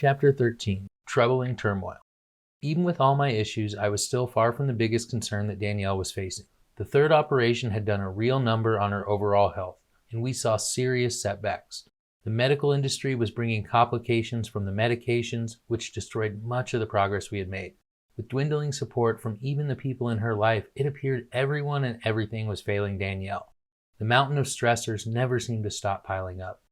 Chapter 13. Troubling Turmoil. Even with all my issues, I was still far from the biggest concern that Danielle was facing. The third operation had done a real number on her overall health, and we saw serious setbacks. The medical industry was bringing complications from the medications, which destroyed much of the progress we had made. With dwindling support from even the people in her life, it appeared everyone and everything was failing Danielle. The mountain of stressors never seemed to stop piling up.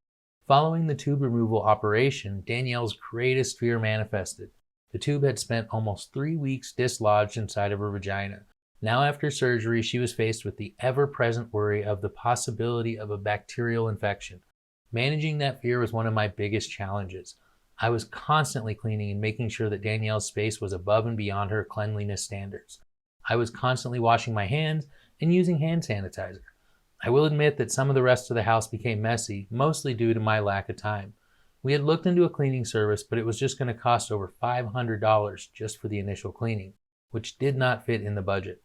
Following the tube removal operation, Danielle's greatest fear manifested. The tube had spent almost 3 weeks dislodged inside of her vagina. Now after surgery, she was faced with the ever-present worry of the possibility of a bacterial infection. Managing that fear was one of my biggest challenges. I was constantly cleaning and making sure that Danielle's space was above and beyond her cleanliness standards. I was constantly washing my hands and using hand sanitizer. I will admit that some of the rest of the house became messy, mostly due to my lack of time. We had looked into a cleaning service, but it was just going to cost over $500 just for the initial cleaning, which did not fit in the budget.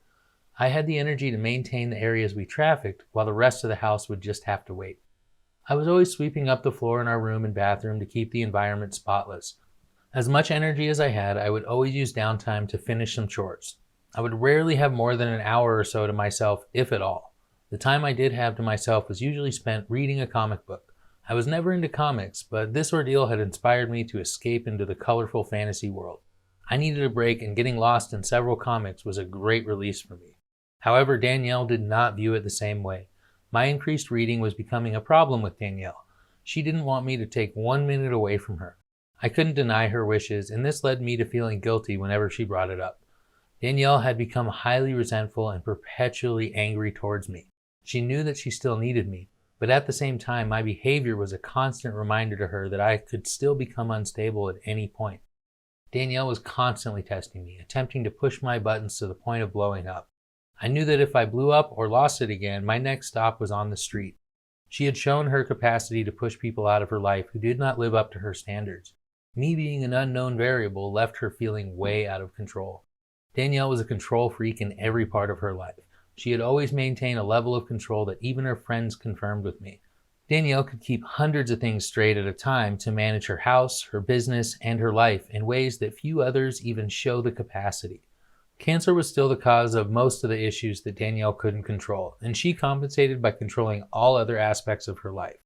I had the energy to maintain the areas we trafficked, while the rest of the house would just have to wait. I was always sweeping up the floor in our room and bathroom to keep the environment spotless. As much energy as I had, I would always use downtime to finish some chores. I would rarely have more than an hour or so to myself, if at all. The time I did have to myself was usually spent reading a comic book. I was never into comics, but this ordeal had inspired me to escape into the colorful fantasy world. I needed a break, and getting lost in several comics was a great release for me. However, Danielle did not view it the same way. My increased reading was becoming a problem with Danielle. She didn't want me to take 1 minute away from her. I couldn't deny her wishes, and this led me to feeling guilty whenever she brought it up. Danielle had become highly resentful and perpetually angry towards me. She knew that she still needed me, but at the same time, my behavior was a constant reminder to her that I could still become unstable at any point. Danielle was constantly testing me, attempting to push my buttons to the point of blowing up. I knew that if I blew up or lost it again, my next stop was on the street. She had shown her capacity to push people out of her life who did not live up to her standards. Me being an unknown variable left her feeling way out of control. Danielle was a control freak in every part of her life. She had always maintained a level of control that even her friends confirmed with me. Danielle could keep hundreds of things straight at a time to manage her house, her business, and her life in ways that few others even show the capacity. Cancer was still the cause of most of the issues that Danielle couldn't control, and she compensated by controlling all other aspects of her life.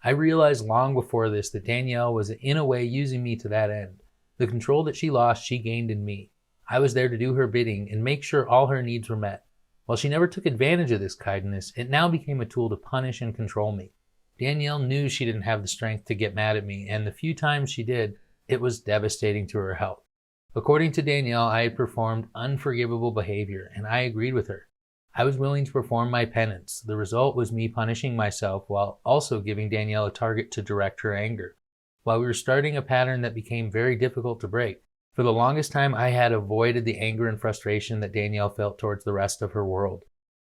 I realized long before this that Danielle was in a way using me to that end. The control that she lost, she gained in me. I was there to do her bidding and make sure all her needs were met. While she never took advantage of this kindness, it now became a tool to punish and control me. Danielle knew she didn't have the strength to get mad at me, and the few times she did, it was devastating to her health. According to Danielle, I had performed unforgivable behavior, and I agreed with her. I was willing to perform my penance. The result was me punishing myself while also giving Danielle a target to direct her anger. While we were starting a pattern that became very difficult to break. For the longest time, I had avoided the anger and frustration that Danielle felt towards the rest of her world.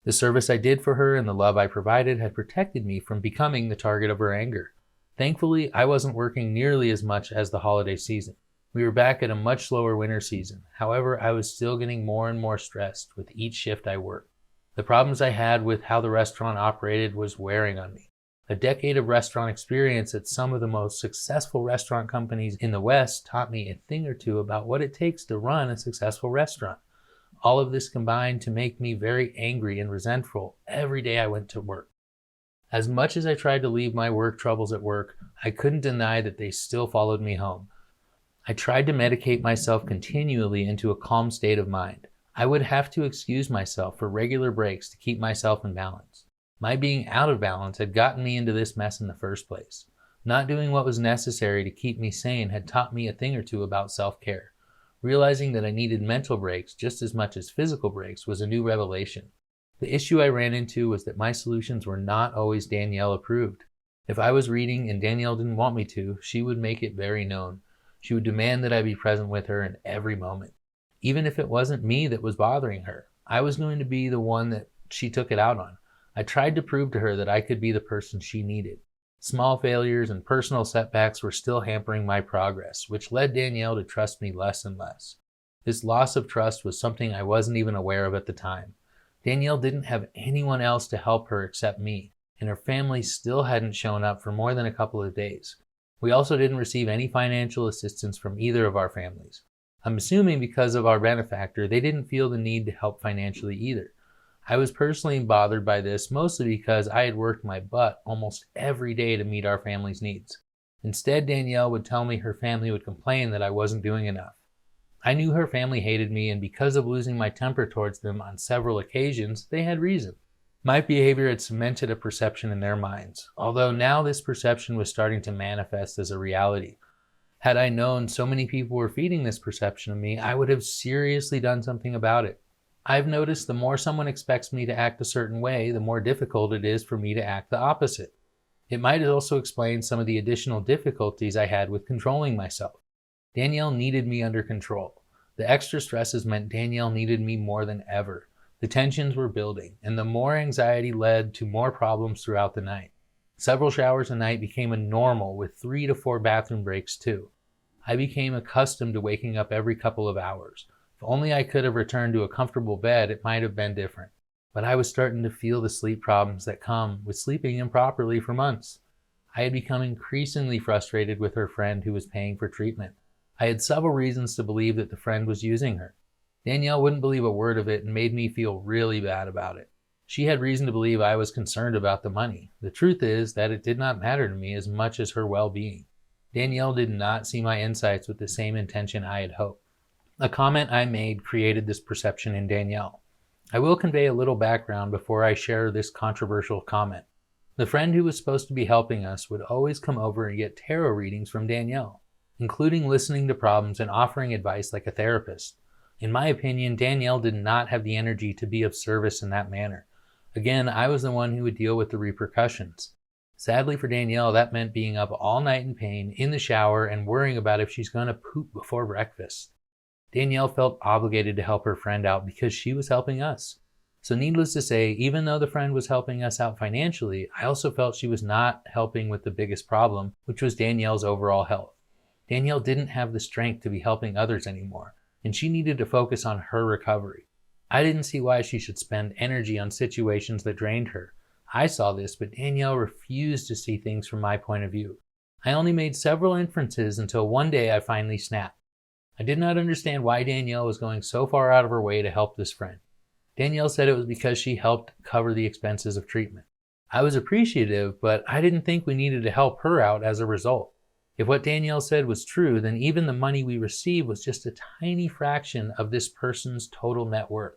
The service I did for her and the love I provided had protected me from becoming the target of her anger. Thankfully, I wasn't working nearly as much as the holiday season. We were back at a much slower winter season. However, I was still getting more and more stressed with each shift I worked. The problems I had with how the restaurant operated was wearing on me. A decade of restaurant experience at some of the most successful restaurant companies in the West taught me a thing or two about what it takes to run a successful restaurant. All of this combined to make me very angry and resentful every day I went to work. As much as I tried to leave my work troubles at work, I couldn't deny that they still followed me home. I tried to medicate myself continually into a calm state of mind. I would have to excuse myself for regular breaks to keep myself in balance. My being out of balance had gotten me into this mess in the first place. Not doing what was necessary to keep me sane had taught me a thing or two about self-care. Realizing that I needed mental breaks just as much as physical breaks was a new revelation. The issue I ran into was that my solutions were not always Danielle approved. If I was reading and Danielle didn't want me to, she would make it very known. She would demand that I be present with her in every moment. Even if it wasn't me that was bothering her, I was going to be the one that she took it out on. I tried to prove to her that I could be the person she needed. Small failures and personal setbacks were still hampering my progress, which led Danielle to trust me less and less. This loss of trust was something I wasn't even aware of at the time. Danielle didn't have anyone else to help her except me, and her family still hadn't shown up for more than a couple of days. We also didn't receive any financial assistance from either of our families. I'm assuming because of our benefactor, they didn't feel the need to help financially either. I was personally bothered by this mostly because I had worked my butt almost every day to meet our family's needs. Instead, Danielle would tell me her family would complain that I wasn't doing enough. I knew her family hated me, and because of losing my temper towards them on several occasions, they had reason. My behavior had cemented a perception in their minds, although now this perception was starting to manifest as a reality. Had I known so many people were feeding this perception of me, I would have seriously done something about it. I've noticed the more someone expects me to act a certain way, the more difficult it is for me to act the opposite. It might also explain some of the additional difficulties I had with controlling myself. Danielle needed me under control. The extra stresses meant Danielle needed me more than ever. The tensions were building, and the more anxiety led to more problems throughout the night. Several showers a night became a normal, with 3 to 4 bathroom breaks too. I became accustomed to waking up every couple of hours. If only I could have returned to a comfortable bed, it might have been different. But I was starting to feel the sleep problems that come with sleeping improperly for months. I had become increasingly frustrated with her friend who was paying for treatment. I had several reasons to believe that the friend was using her. Danielle wouldn't believe a word of it and made me feel really bad about it. She had reason to believe I was concerned about the money. The truth is that it did not matter to me as much as her well-being. Danielle did not see my insights with the same intention I had hoped. A comment I made created this perception in Danielle. I will convey a little background before I share this controversial comment. The friend who was supposed to be helping us would always come over and get tarot readings from Danielle, including listening to problems and offering advice like a therapist. In my opinion, Danielle did not have the energy to be of service in that manner. Again, I was the one who would deal with the repercussions. Sadly for Danielle, that meant being up all night in pain, in the shower, and worrying about if she's going to poop before breakfast. Danielle felt obligated to help her friend out because she was helping us. So needless to say, even though the friend was helping us out financially, I also felt she was not helping with the biggest problem, which was Danielle's overall health. Danielle didn't have the strength to be helping others anymore, and she needed to focus on her recovery. I didn't see why she should spend energy on situations that drained her. I saw this, but Danielle refused to see things from my point of view. I only made several inferences until one day I finally snapped. I did not understand why Danielle was going so far out of her way to help this friend. Danielle said it was because she helped cover the expenses of treatment. I was appreciative, but I didn't think we needed to help her out as a result. If what Danielle said was true, then even the money we received was just a tiny fraction of this person's total net worth.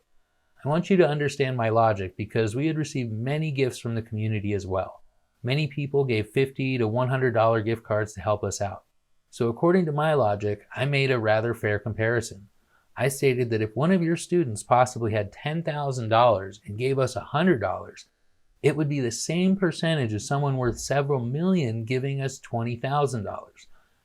I want you to understand my logic because we had received many gifts from the community as well. Many people gave $50 to $100 gift cards to help us out. So according to my logic, I made a rather fair comparison. I stated that if one of your students possibly had $10,000 and gave us $100, it would be the same percentage as someone worth several million giving us $20,000.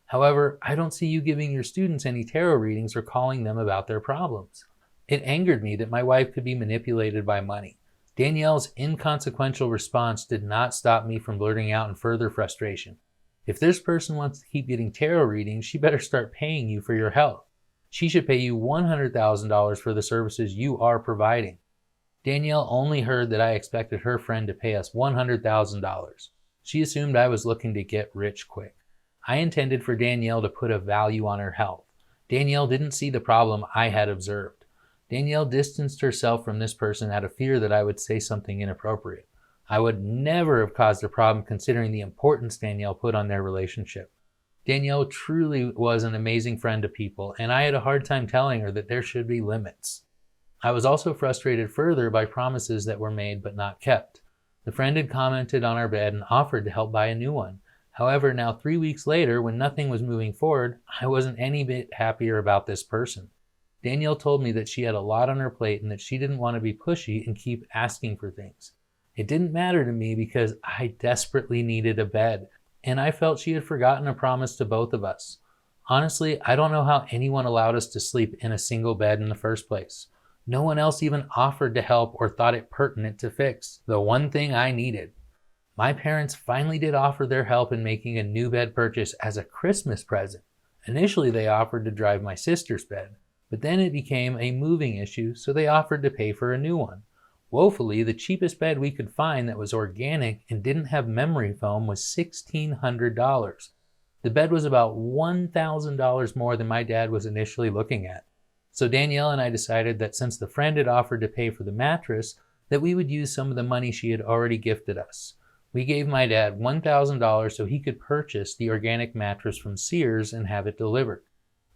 However, I don't see you giving your students any tarot readings or calling them about their problems. It angered me that my wife could be manipulated by money. Danielle's inconsequential response did not stop me from blurting out in further frustration. If this person wants to keep getting tarot readings, she better start paying you for your health. She should pay you $100,000 for the services you are providing. Danielle only heard that I expected her friend to pay us $100,000. She assumed I was looking to get rich quick. I intended for Danielle to put a value on her health. Danielle didn't see the problem I had observed. Danielle distanced herself from this person out of fear that I would say something inappropriate. I would never have caused a problem considering the importance Danielle put on their relationship. Danielle truly was an amazing friend to people, and I had a hard time telling her that there should be limits. I was also frustrated further by promises that were made but not kept. The friend had commented on our bed and offered to help buy a new one. However, now 3 weeks later, when nothing was moving forward, I wasn't any bit happier about this person. Danielle told me that she had a lot on her plate and that she didn't want to be pushy and keep asking for things. It didn't matter to me because I desperately needed a bed, and I felt she had forgotten a promise to both of us. Honestly, I don't know how anyone allowed us to sleep in a single bed in the first place. No one else even offered to help or thought it pertinent to fix the one thing I needed. My parents finally did offer their help in making a new bed purchase as a Christmas present. Initially, they offered to drive my sister's bed, but then it became a moving issue, so they offered to pay for a new one. Woefully, the cheapest bed we could find that was organic and didn't have memory foam was $1,600. The bed was about $1,000 more than my dad was initially looking at. So Danielle and I decided that since the friend had offered to pay for the mattress, that we would use some of the money she had already gifted us. We gave my dad $1,000 so he could purchase the organic mattress from Sears and have it delivered.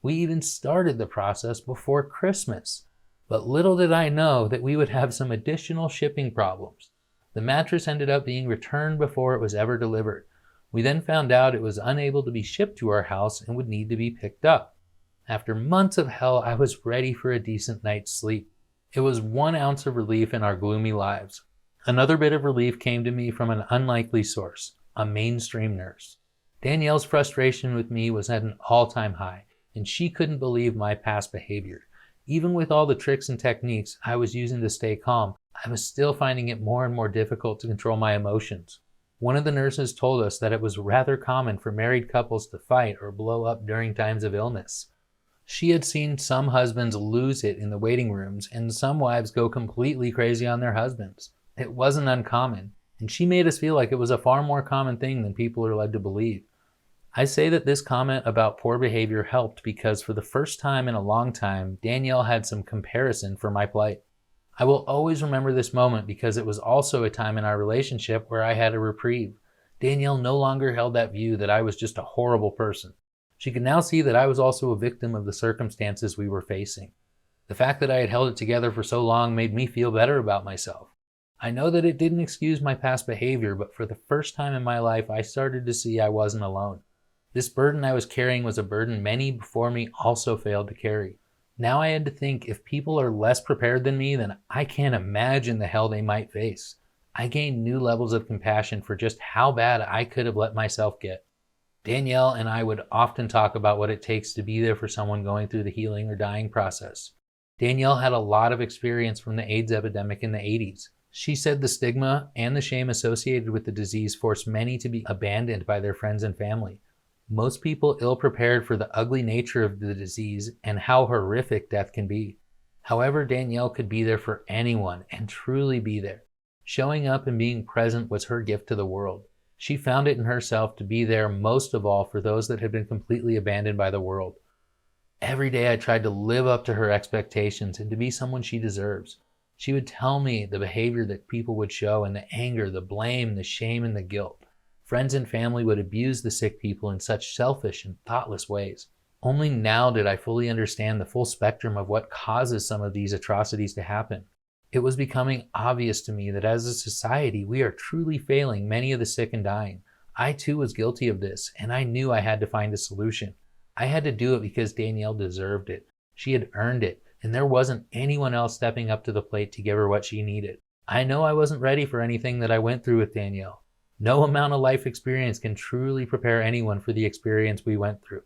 We even started the process before Christmas. But little did I know that we would have some additional shipping problems. The mattress ended up being returned before it was ever delivered. We then found out it was unable to be shipped to our house and would need to be picked up. After months of hell, I was ready for a decent night's sleep. It was 1 ounce of relief in our gloomy lives. Another bit of relief came to me from an unlikely source, a mainstream nurse. Danielle's frustration with me was at an all-time high, and she couldn't believe my past behavior. Even with all the tricks and techniques I was using to stay calm, I was still finding it more and more difficult to control my emotions. One of the nurses told us that it was rather common for married couples to fight or blow up during times of illness. She had seen some husbands lose it in the waiting rooms and some wives go completely crazy on their husbands. It wasn't uncommon, and she made us feel like it was a far more common thing than people are led to believe. I say that this comment about poor behavior helped because for the first time in a long time, Danielle had some comparison for my plight. I will always remember this moment because it was also a time in our relationship where I had a reprieve. Danielle no longer held that view that I was just a horrible person. She could now see that I was also a victim of the circumstances we were facing. The fact that I had held it together for so long made me feel better about myself. I know that it didn't excuse my past behavior, but for the first time in my life, I started to see I wasn't alone. This burden I was carrying was a burden many before me also failed to carry. Now I had to think, if people are less prepared than me, then I can't imagine the hell they might face. I gained new levels of compassion for just how bad I could have let myself get. Danielle and I would often talk about what it takes to be there for someone going through the healing or dying process. Danielle had a lot of experience from the AIDS epidemic in the 80s. She said the stigma and the shame associated with the disease forced many to be abandoned by their friends and family. Most people ill-prepared for the ugly nature of the disease and how horrific death can be. However, Danielle could be there for anyone and truly be there. Showing up and being present was her gift to the world. She found it in herself to be there most of all for those that had been completely abandoned by the world. Every day I tried to live up to her expectations and to be someone she deserves. She would tell me the behavior that people would show and the anger, the blame, the shame, and the guilt. Friends and family would abuse the sick people in such selfish and thoughtless ways. Only now did I fully understand the full spectrum of what causes some of these atrocities to happen. It was becoming obvious to me that as a society, we are truly failing many of the sick and dying. I too was guilty of this, and I knew I had to find a solution. I had to do it because Danielle deserved it. She had earned it, and there wasn't anyone else stepping up to the plate to give her what she needed. I know I wasn't ready for anything that I went through with Danielle. No amount of life experience can truly prepare anyone for the experience we went through.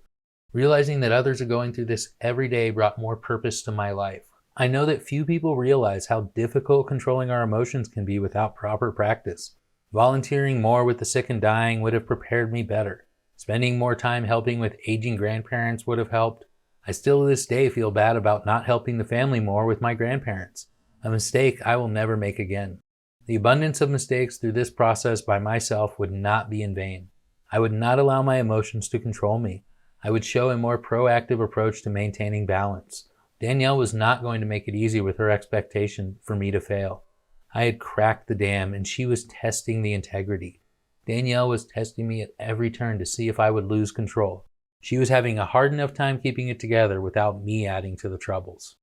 Realizing that others are going through this every day brought more purpose to my life. I know that few people realize how difficult controlling our emotions can be without proper practice. Volunteering more with the sick and dying would have prepared me better. Spending more time helping with aging grandparents would have helped. I still to this day feel bad about not helping the family more with my grandparents, a mistake I will never make again. The abundance of mistakes through this process by myself would not be in vain. I would not allow my emotions to control me. I would show a more proactive approach to maintaining balance. Danielle was not going to make it easy with her expectation for me to fail. I had cracked the dam and she was testing the integrity. Danielle was testing me at every turn to see if I would lose control. She was having a hard enough time keeping it together without me adding to the troubles.